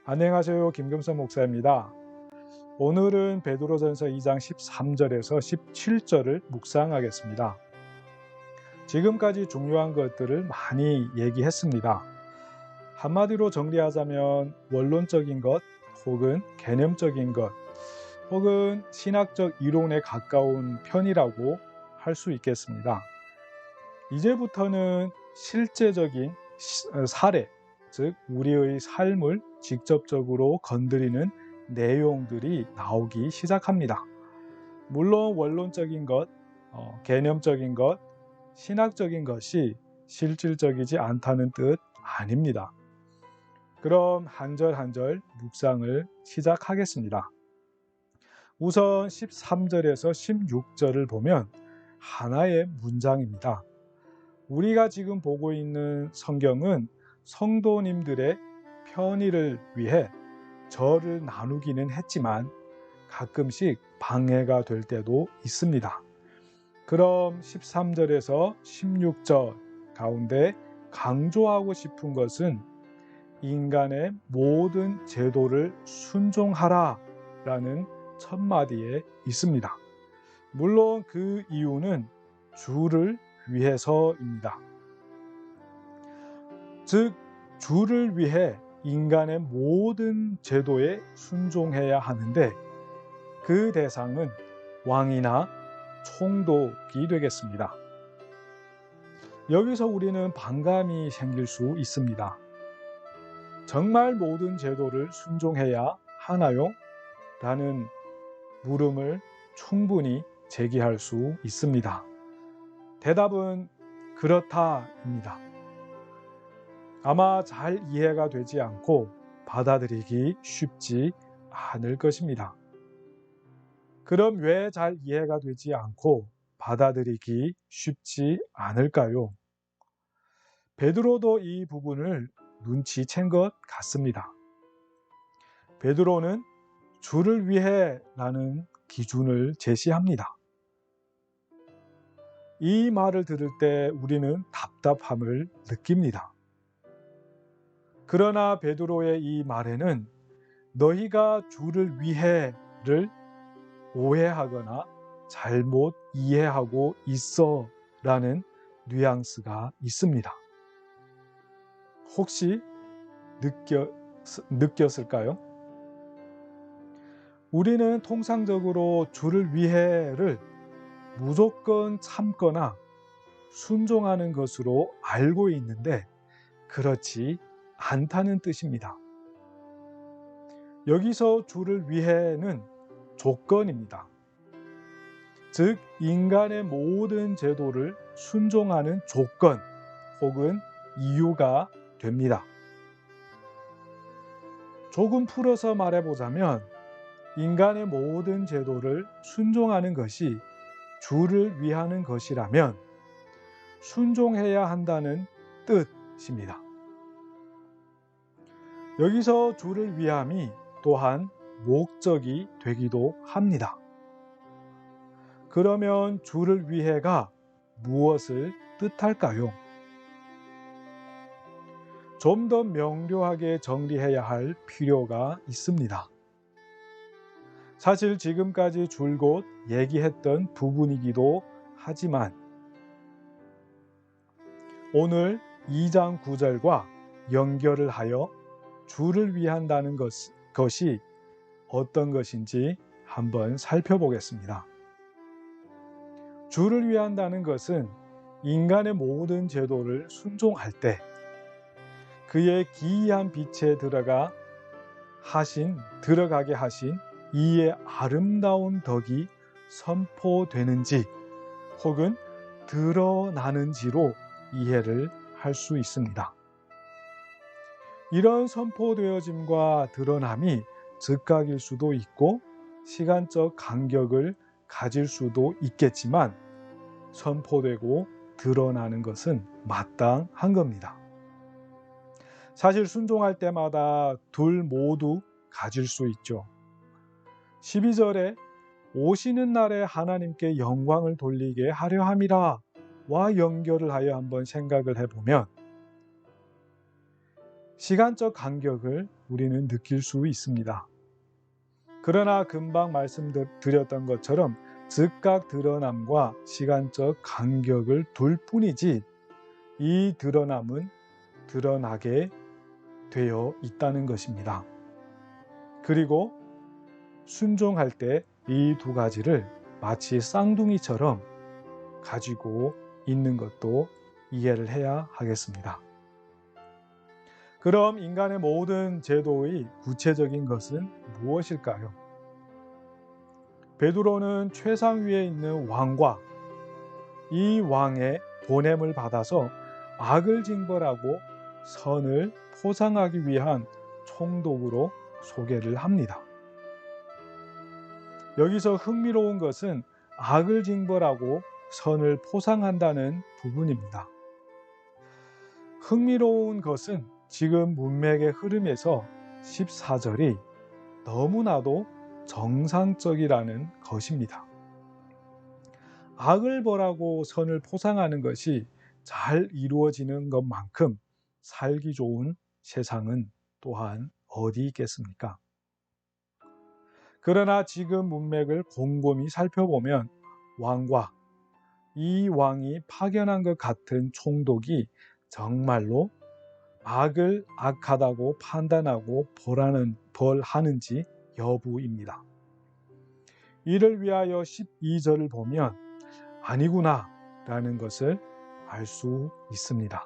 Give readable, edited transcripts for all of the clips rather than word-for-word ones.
안녕하세요. 김금선 목사입니다. 오늘은 베드로전서 2장 13절에서 17절을 묵상하겠습니다. 지금까지 중요한 것들을 많이 얘기했습니다. 한마디로 정리하자면 원론적인 것 혹은 개념적인 것 혹은 신학적 이론에 가까운 편이라고 할 수 있겠습니다. 이제부터는 실제적인 사례, 즉 우리의 삶을 직접적으로 건드리는 내용들이 나오기 시작합니다. 물론 원론적인 것, 개념적인 것, 신학적인 것이 실질적이지 않다는 뜻 아닙니다. 그럼 한 절 한 절 묵상을 시작하겠습니다. 우선 13절에서 16절을 보면 하나의 문장입니다. 우리가 지금 보고 있는 성경은 성도님들의 편의를 위해 절을 나누기는 했지만 가끔씩 방해가 될 때도 있습니다. 그럼 13절에서 16절 가운데 강조하고 싶은 것은 인간의 모든 제도를 순종하라 라는 첫 마디에 있습니다. 물론 그 이유는 주를 위해서입니다. 즉 주를 위해 인간의 모든 제도에 순종해야 하는데 그 대상은 왕이나 총독이 되겠습니다. 여기서 우리는 반감이 생길 수 있습니다. 정말 모든 제도를 순종해야 하나요? 라는 물음을 충분히 제기할 수 있습니다. 대답은 그렇다입니다. 아마 잘 이해가 되지 않고 받아들이기 쉽지 않을 것입니다. 그럼 왜 잘 이해가 되지 않고 받아들이기 쉽지 않을까요? 베드로도 이 부분을 눈치챈 것 같습니다. 베드로는 주를 위해 라는 기준을 제시합니다. 이 말을 들을 때 우리는 답답함을 느낍니다. 그러나 베드로의 이 말에는 너희가 주를 위해를 오해하거나 잘못 이해하고 있어 라는 뉘앙스가 있습니다. 혹시 느꼈을까요? 우리는 통상적으로 주를 위해를 무조건 참거나 순종하는 것으로 알고 있는데 그렇지 않다는 뜻입니다. 여기서 주를 위해는 조건입니다. 즉 인간의 모든 제도를 순종하는 조건 혹은 이유가 됩니다. 조금 풀어서 말해보자면 인간의 모든 제도를 순종하는 것이 주를 위하는 것이라면 순종해야 한다는 뜻입니다. 여기서 주를 위함이 또한 목적이 되기도 합니다. 그러면 주를 위해가 무엇을 뜻할까요? 좀 더 명료하게 정리해야 할 필요가 있습니다. 사실 지금까지 줄곧 얘기했던 부분이기도 하지만 오늘 2장 9절과 연결을 하여 주를 위한다는 것이 어떤 것인지 한번 살펴보겠습니다. 주를 위한다는 것은 인간의 모든 제도를 순종할 때 그의 기이한 빛에 들어가게 하신 이의 아름다운 덕이 선포되는지 혹은 드러나는지로 이해를 할 수 있습니다. 이런 선포되어짐과 드러남이 즉각일 수도 있고 시간적 간격을 가질 수도 있겠지만 선포되고 드러나는 것은 마땅한 겁니다. 사실 순종할 때마다 둘 모두 가질 수 있죠. 12절에 오시는 날에 하나님께 영광을 돌리게 하려 함이라 와 연결을 하여 한번 생각을 해보면 시간적 간격을 우리는 느낄 수 있습니다. 그러나 금방 말씀드렸던 것처럼 즉각 드러남과 시간적 간격을 둘 뿐이지 이 드러남은 드러나게 되어 있다는 것입니다. 그리고 순종할 때 이 두 가지를 마치 쌍둥이처럼 가지고 있는 것도 이해를 해야 하겠습니다. 그럼 인간의 모든 제도의 구체적인 것은 무엇일까요? 베드로는 최상위에 있는 왕과 이 왕의 보냄을 받아서 악을 징벌하고 선을 포상하기 위한 총독으로 소개를 합니다. 여기서 흥미로운 것은 악을 징벌하고 선을 포상한다는 부분입니다. 흥미로운 것은 지금 문맥의 흐름에서 14절이 너무나도 정상적이라는 것입니다. 악을 벌하고 선을 포상하는 것이 잘 이루어지는 것만큼 살기 좋은 세상은 또한 어디 있겠습니까? 그러나 지금 문맥을 곰곰이 살펴보면 왕과 이 왕이 파견한 것 같은 총독이 정말로 악을 악하다고 판단하고 벌하는지 여부입니다. 이를 위하여 12절을 보면 아니구나 라는 것을 알 수 있습니다.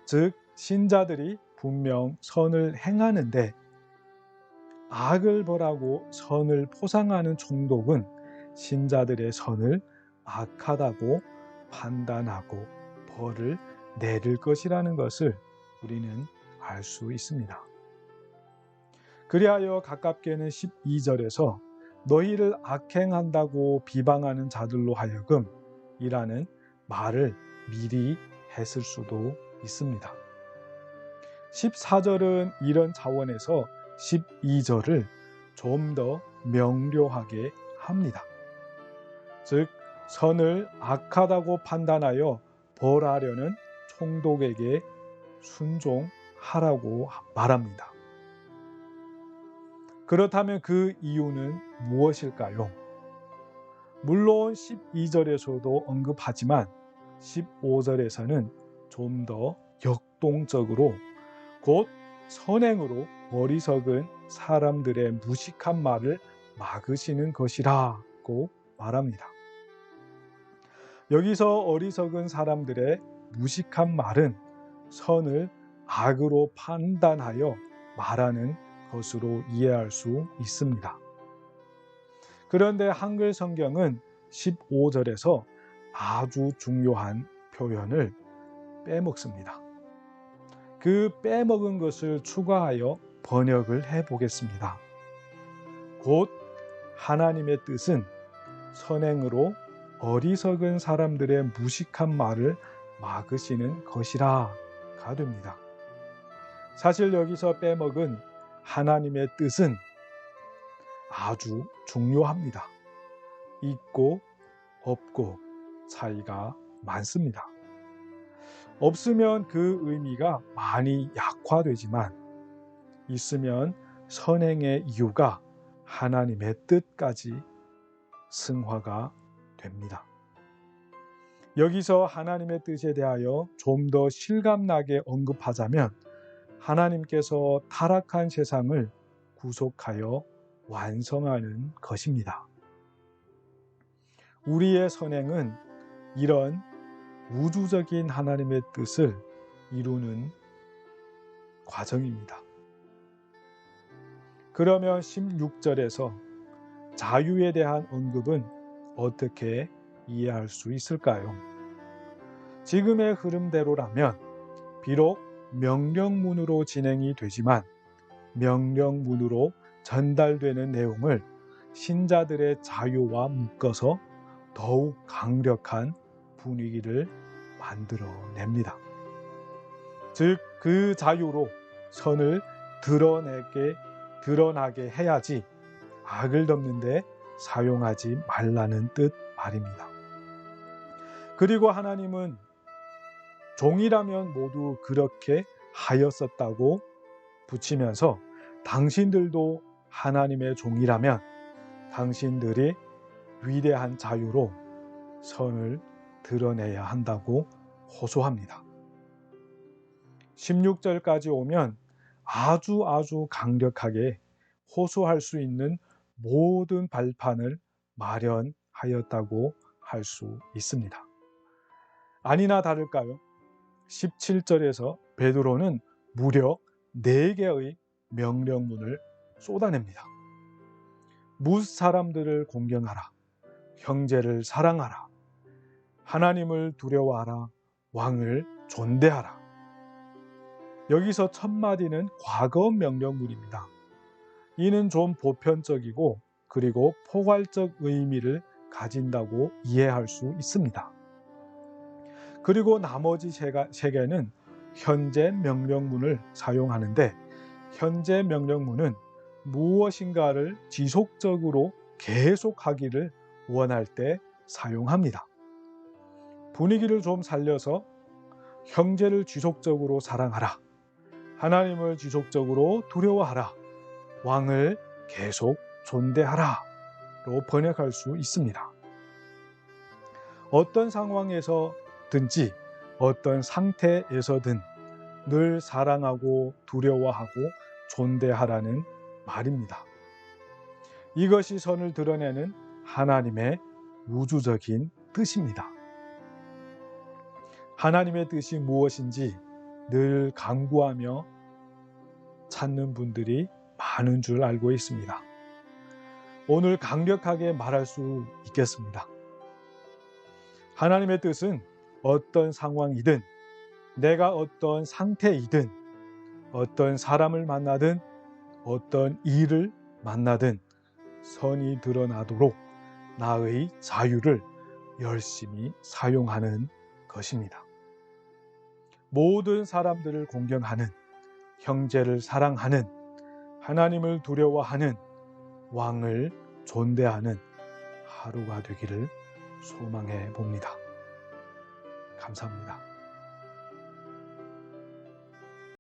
즉 신자들이 분명 선을 행하는데 악을 벌하고 선을 포상하는 총독은 신자들의 선을 악하다고 판단하고 벌을 내릴 것이라는 것을 우리는 알 수 있습니다. 그리하여 가깝게는 12절에서 너희를 악행한다고 비방하는 자들로 하여금 이라는 말을 미리 했을 수도 있습니다. 14절은 이런 차원에서 12절을 좀 더 명료하게 합니다. 즉 선을 악하다고 판단하여 벌하려는 총독에게 순종하라고 말합니다. 그렇다면 그 이유는 무엇일까요? 물론 12절에서도 언급하지만 15절에서는 좀 더 역동적으로 곧 선행으로 어리석은 사람들의 무식한 말을 막으시는 것이라고 말합니다. 여기서 어리석은 사람들의 무식한 말은 선을 악으로 판단하여 말하는 것으로 이해할 수 있습니다. 그런데 한글 성경은 15절에서 아주 중요한 표현을 빼먹습니다. 그 빼먹은 것을 추가하여 번역을 해보겠습니다. 곧 하나님의 뜻은 선행으로 어리석은 사람들의 무식한 말을 막으시는 것이라가 됩니다. 사실 여기서 빼먹은 하나님의 뜻은 아주 중요합니다. 있고 없고 차이가 많습니다. 없으면 그 의미가 많이 약화되지만 있으면 선행의 이유가 하나님의 뜻까지 승화가 됩니다. 여기서 하나님의 뜻에 대하여 좀 더 실감나게 언급하자면 하나님께서 타락한 세상을 구속하여 완성하는 것입니다. 우리의 선행은 이런 우주적인 하나님의 뜻을 이루는 과정입니다. 그러면 16절에서 자유에 대한 언급은 어떻게 이해할 수 있을까요? 지금의 흐름대로라면 비록 명령문으로 진행이 되지만 명령문으로 전달되는 내용을 신자들의 자유와 묶어서 더욱 강력한 분위기를 만들어냅니다. 즉 그 자유로 선을 드러나게 해야지 악을 덮는데 사용하지 말라는 뜻 말입니다. 그리고 하나님은 종이라면 모두 그렇게 하였었다고 붙이면서 당신들도 하나님의 종이라면 당신들이 위대한 자유로 선을 드러내야 한다고 호소합니다. 16절까지 오면 아주 강력하게 호소할 수 있는 모든 발판을 마련하였다고 할 수 있습니다. 아니나 다를까요? 17절에서 베드로는 무려 4개의 명령문을 쏟아냅니다. 뭇 사람들을 공경하라, 형제를 사랑하라, 하나님을 두려워하라, 왕을 존대하라. 여기서 첫 마디는 과거 명령문입니다. 이는 좀 보편적이고 그리고 포괄적 의미를 가진다고 이해할 수 있습니다. 그리고 나머지 3개는 현재 명령문을 사용하는데 현재 명령문은 무엇인가를 지속적으로 계속하기를 원할 때 사용합니다. 분위기를 좀 살려서 형제를 지속적으로 사랑하라, 하나님을 지속적으로 두려워하라, 왕을 계속 존대하라 로 번역할 수 있습니다. 어떤 상황에서든지 어떤 상태에서든 늘 사랑하고 두려워하고 존대하라는 말입니다. 이것이 선을 드러내는 하나님의 우주적인 뜻입니다. 하나님의 뜻이 무엇인지 늘 간구하며 찾는 분들이 많은 줄 알고 있습니다. 오늘 강력하게 말할 수 있겠습니다. 하나님의 뜻은 어떤 상황이든 내가 어떤 상태이든 어떤 사람을 만나든 어떤 일을 만나든 선이 드러나도록 나의 자유를 열심히 사용하는 것입니다. 모든 사람들을 공경하는, 형제를 사랑하는, 하나님을 두려워하는, 왕을 존대하는 하루가 되기를 소망해 봅니다. 감사합니다.